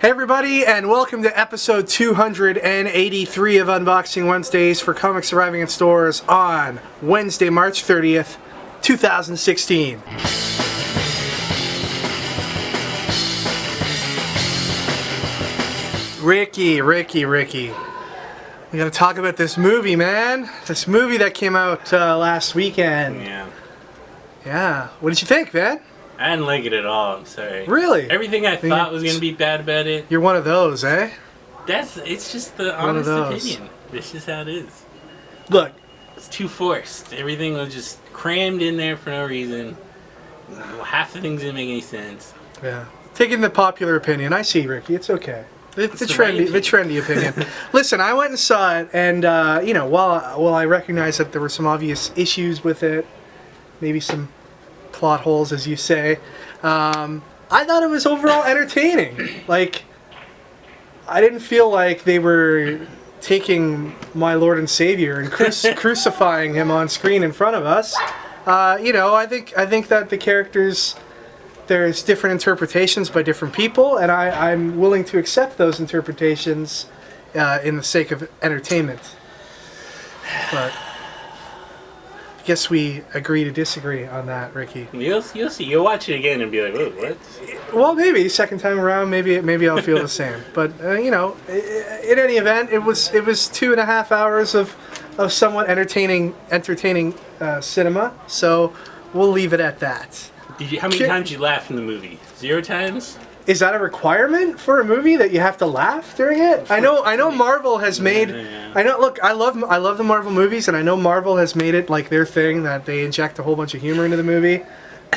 Hey everybody, and welcome to episode 283 of Unboxing Wednesdays for comics arriving in stores on Wednesday, March 30th, 2016. Ricky. We gotta talk about this movie, man. This movie that came out last weekend. Yeah. What did you think, man? I didn't like it at all, I'm sorry. Really? Everything I thought was going to be bad about it. You're one of those, eh? It's just the honest opinion. This is how it is. Look. It's too forced. Everything was just crammed in there for no reason. Half the things didn't make any sense. Yeah. Taking the popular opinion. I see, Ricky. It's okay. The trendy opinion. Listen, I went and saw it, and, you know, while I recognize that there were some obvious issues with it, maybe some plot holes, as you say, I thought it was overall entertaining. Like, I didn't feel like they were taking my Lord and Savior and crucifying him on screen in front of us. You know, I think that the characters, there's different interpretations by different people, and I'm willing to accept those interpretations in the sake of entertainment. But I guess we agree to disagree on that, Ricky. You'll see. You'll watch it again and be like, "Whoa, what?" Well, maybe second time around, maybe I'll feel the same. But you know, in any event, it was 2.5 hours of somewhat entertaining cinema. So we'll leave it at that. How many times did you laugh in the movie? 0 times? Is that a requirement for a movie that you have to laugh during it? I know Marvel has made. I know. Look, I love the Marvel movies, and I know Marvel has made it like their thing that they inject a whole bunch of humor into the movie.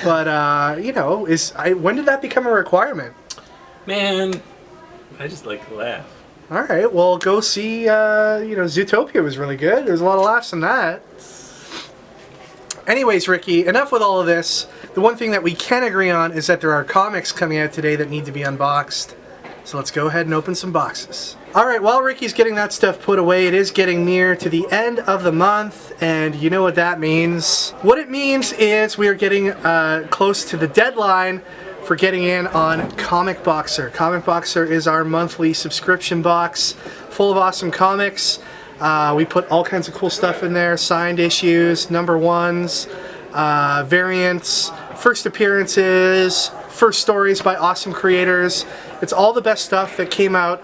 But you know, when did that become a requirement? Man, I just like to laugh. All right, well, go see. You know, Zootopia was really good. There's a lot of laughs in that. Anyways, Ricky, enough with all of this. The one thing that we can agree on is that there are comics coming out today that need to be unboxed. So let's go ahead and open some boxes. Alright, while Ricky's getting that stuff put away, it is getting near to the end of the month, and you know what that means. What it means is we are getting close to the deadline for getting in on Comic Boxer. Comic Boxer is our monthly subscription box full of awesome comics. We put all kinds of cool stuff in there, signed issues, number ones, variants, first appearances, first stories by awesome creators. It's all the best stuff that came out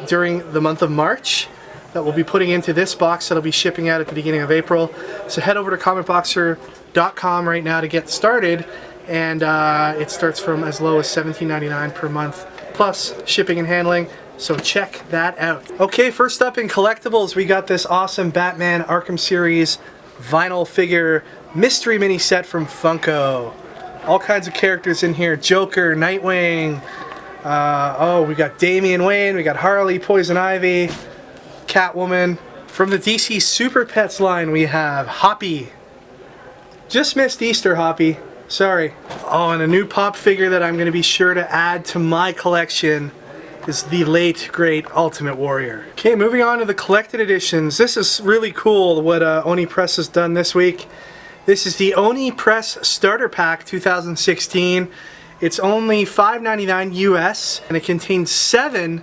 during the month of March that we'll be putting into this box that'll be shipping out at the beginning of April. So head over to comicboxer.com right now to get started, and it starts from as low as $17.99 per month, plus shipping and handling. So check that out. Okay, first up in collectibles, we got this awesome Batman Arkham series vinyl figure mystery mini set from Funko. All kinds of characters in here: Joker, Nightwing. We got Damian Wayne. We got Harley, Poison Ivy, Catwoman. From the DC Super Pets line, we have Hoppy. Just missed Easter, Hoppy. Sorry. Oh, and a new pop figure that I'm going to be sure to add to my collection is the late, great Ultimate Warrior. Okay, moving on to the collected editions. This is really cool what Oni Press has done this week. This is the Oni Press Starter Pack 2016. It's only $5.99 US, and it contains 7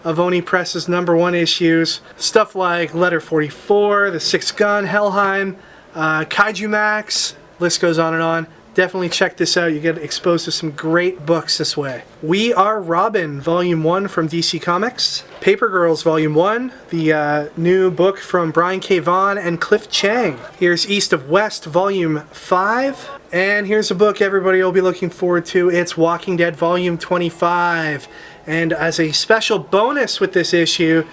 of Oni Press's #1 issues. Stuff like Letter 44, The Sixth Gun, Helheim, Kaiju Max, list goes on and on. Definitely check this out. You get exposed to some great books this way. We Are Robin, Volume 1 from DC Comics. Paper Girls, Volume 1, the new book from Brian K. Vaughan and Cliff Chang. Here's East of West, Volume 5. And here's a book everybody will be looking forward to. It's Walking Dead, Volume 25. And as a special bonus with this issue,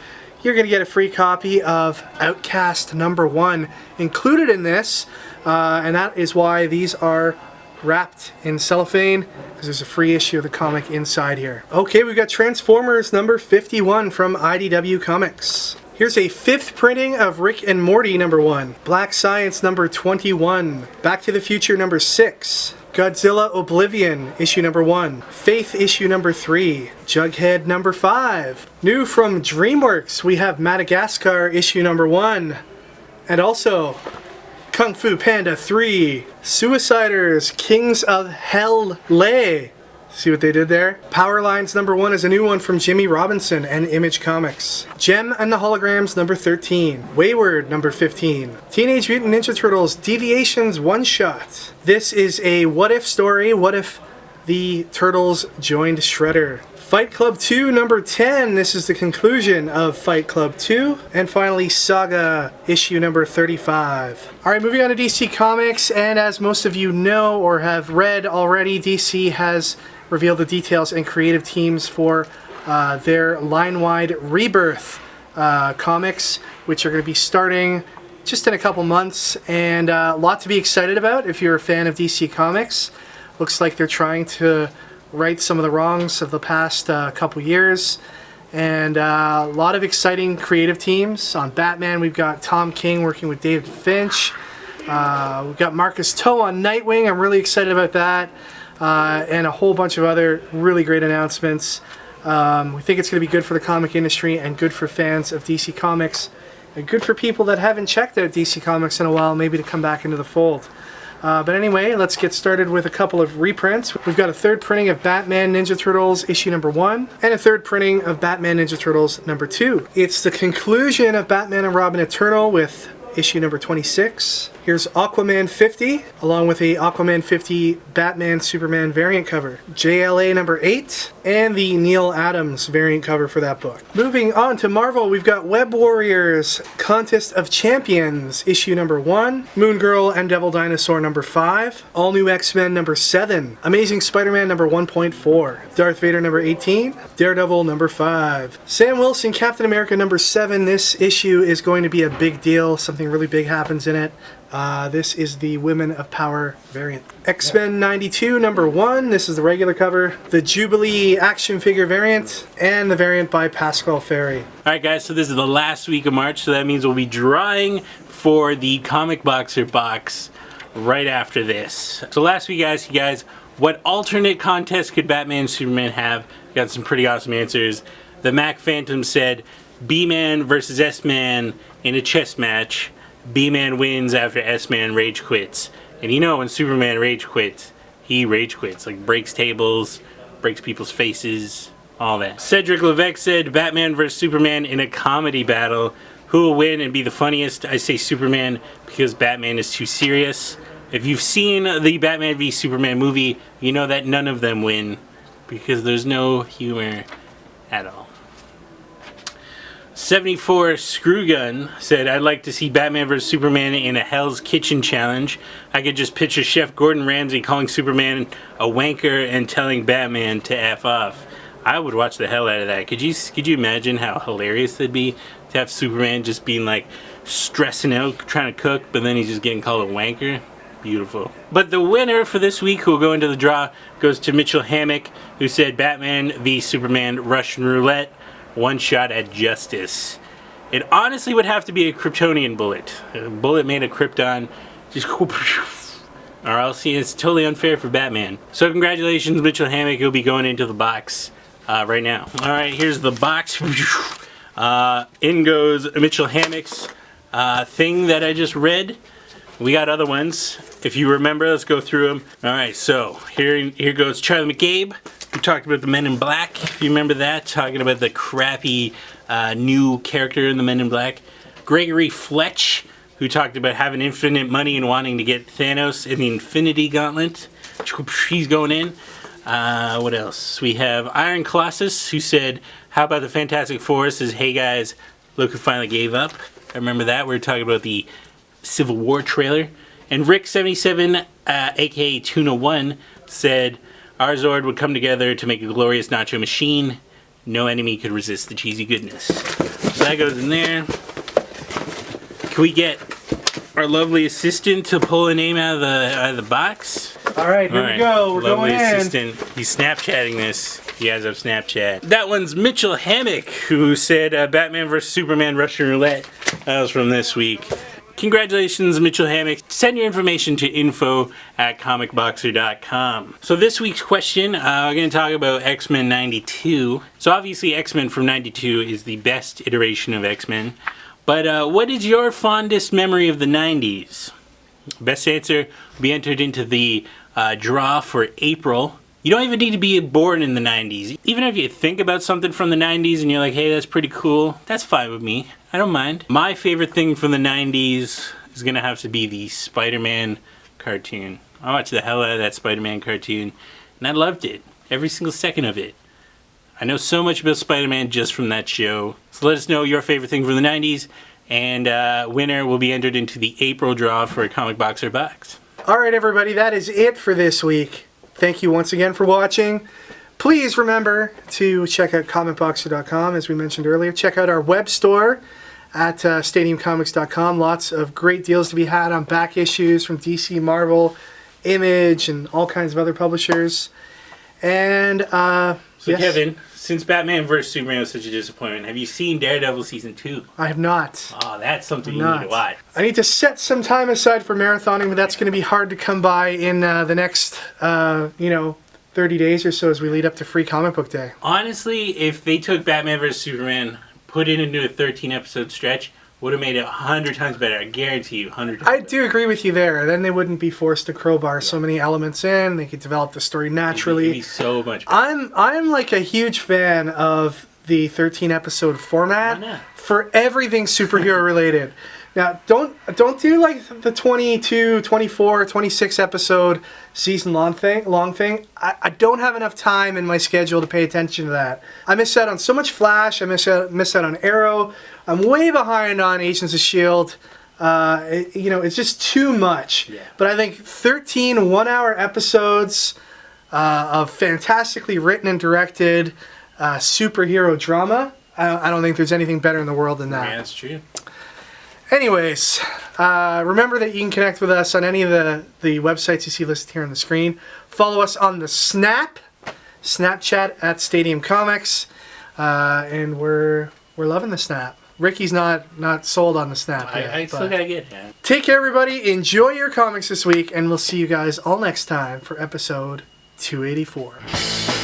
you're going to get a free copy of Outcast #1 included in this. And that is why these are wrapped in cellophane, because there's a free issue of the comic inside here. Okay, we've got Transformers number 51 from IDW Comics. Here's a 5th printing of Rick and Morty #1. Black Science number 21. Back to the Future number 6. Godzilla Oblivion issue #1. Faith issue number 3. Jughead number 5. New from DreamWorks, we have Madagascar issue #1. And also Kung Fu Panda 3, Suiciders, Kings of Hell Lay, See what they did there? Power Lines #1 is a new one from Jimmy Robinson and Image Comics. Gem and the Holograms #13. Wayward #15. Teenage Mutant Ninja Turtles Deviations One Shot. This is a what if story. What if the Turtles joined Shredder? Fight Club 2 #10. This is the conclusion of Fight Club 2. And finally, Saga issue #35. Alright, moving on to DC Comics, and as most of you know or have read already, DC has revealed the details and creative teams for their line-wide Rebirth comics, which are going to be starting just in a couple months, and a lot to be excited about if you're a fan of DC Comics. Looks like they're trying to right some of the wrongs of the past couple years, and a lot of exciting creative teams. On Batman, we've got Tom King working with David Finch. We've got Marcus Toe on Nightwing. I'm really excited about that, and a whole bunch of other really great announcements. We think it's going to be good for the comic industry and good for fans of DC Comics, and good for people that haven't checked out DC Comics in a while, maybe to come back into the fold. But anyway, let's get started with a couple of reprints. We've got a third printing of Batman Ninja Turtles issue #1 and a third printing of Batman Ninja Turtles #2. It's the conclusion of Batman and Robin Eternal with issue #26. Here's Aquaman 50, along with a Aquaman 50 Batman Superman variant cover. JLA #8, and the Neil Adams variant cover for that book. Moving on to Marvel, we've got Web Warriors Contest of Champions, issue #1. Moon Girl and Devil Dinosaur #5. All New X-Men #7. Amazing Spider-Man #1.4. Darth Vader #18. Daredevil #5. Sam Wilson Captain America #7. This issue is going to be a big deal. Something really big happens in it. This is the Women of Power variant. X-Men 92 #1. This is the regular cover. The Jubilee action figure variant, and the variant by Pascal Ferry. Alright guys, so this is the last week of March, so that means we'll be drawing for the Comic Boxer box right after this. So last week I asked you guys, what alternate contest could Batman and Superman have? Got some pretty awesome answers. The Mac Phantom said B-Man versus S-Man in a chess match. B-Man wins after S-Man rage quits. And you know when Superman rage quits, he rage quits. Like breaks tables, breaks people's faces, all that. Cedric Levesque said Batman vs. Superman in a comedy battle. Who will win and be the funniest? I say Superman because Batman is too serious. If you've seen the Batman v Superman movie, you know that none of them win because there's no humor at all. 74 Screwgun said, I'd like to see Batman vs. Superman in a Hell's Kitchen challenge. I could just picture Chef Gordon Ramsay calling Superman a wanker and telling Batman to F off. I would watch the hell out of that. Could you imagine how hilarious that'd be to have Superman just being like stressing out trying to cook, but then he's just getting called a wanker? Beautiful. But the winner for this week, who will go into the draw, goes to Mitchell Hammock, who said Batman v Superman Russian Roulette. One shot at justice. It honestly would have to be a Kryptonian bullet. A bullet made of Krypton. Just or else it's totally unfair for Batman. So congratulations, Mitchell Hammock. He'll be going into the box right now. Alright, here's the box. In goes Mitchell Hammock's thing that I just read. We got other ones. If you remember, let's go through them. Alright, so here goes Charlie McCabe. We talked about the Men in Black, if you remember that, talking about the crappy new character in the Men in Black. Gregory Fletch, who talked about having infinite money and wanting to get Thanos in the Infinity Gauntlet. He's going in. What else? We have Iron Colossus, who said, how about the Fantastic Four? Says, hey guys, look who finally gave up. I remember that. We were talking about the Civil War trailer. And Rick77, aka Tuna1, said, our Zord would come together to make a glorious nacho machine. No enemy could resist the cheesy goodness. So that goes in there. Can we get our lovely assistant to pull a name out of the box? Alright, here we go. We're lovely going in. Assistant. He's Snapchatting this. You guys have Snapchat. That one's Mitchell Hammock, who said Batman vs. Superman Russian Roulette. That was from this week. Congratulations, Mitchell Hammock. Send your information to info@comicboxer.com. So this week's question, we're going to talk about X-Men 92. So obviously X-Men from 92 is the best iteration of X-Men. But what is your fondest memory of the 90s? Best answer will be entered into the draw for April. You don't even need to be born in the 90s. Even if you think about something from the 90s and you're like, hey, that's pretty cool, that's fine with me. I don't mind. My favorite thing from the 90s is gonna have to be the Spider-Man cartoon. I watched the hell out of that Spider-Man cartoon, and I loved it. Every single second of it. I know so much about Spider-Man just from that show. So let us know your favorite thing from the 90s, and winner will be entered into the April draw for a Comic Boxer box. Alright everybody, that is it for this week. Thank you once again for watching. Please remember to check out comicboxer.com, as we mentioned earlier. Check out our web store at stadiumcomics.com. Lots of great deals to be had on back issues from DC, Marvel, Image, and all kinds of other publishers. And, So yes. Kevin, since Batman vs. Superman was such a disappointment, have you seen Daredevil Season 2? I have not. Oh, that's something you need to watch. I need to set some time aside for marathoning, but that's going to be hard to come by in the next, 30 days or so as we lead up to Free Comic Book Day. Honestly, if they took Batman vs. Superman, put it into a 13-episode stretch, would have made it 100 times better. I guarantee you, 100 times I better. do agree with you there. Then they wouldn't be forced to crowbar so many elements in. They could develop the story naturally. It'd be so much better. I'm like a huge fan of the 13-episode format Why not? for everything superhero related. Now, don't do like the 22, 24, 26 episode season long thing. I don't have enough time in my schedule to pay attention to that. I miss out on so much Flash. I miss out on Arrow. I'm way behind on Agents of S.H.I.E.L.D. It's just too much. Yeah. But I think 13 1-hour episodes of fantastically written and directed superhero drama, I don't think there's anything better in the world than that. Yeah, that's true. Anyways, remember that you can connect with us on any of the websites you see listed here on the screen. Follow us on the Snapchat at Stadium Comics, and we're loving the Snap. Ricky's not sold on the Snap yet. I still gotta get it. Take care, everybody. Enjoy your comics this week, and we'll see you guys all next time for episode 284.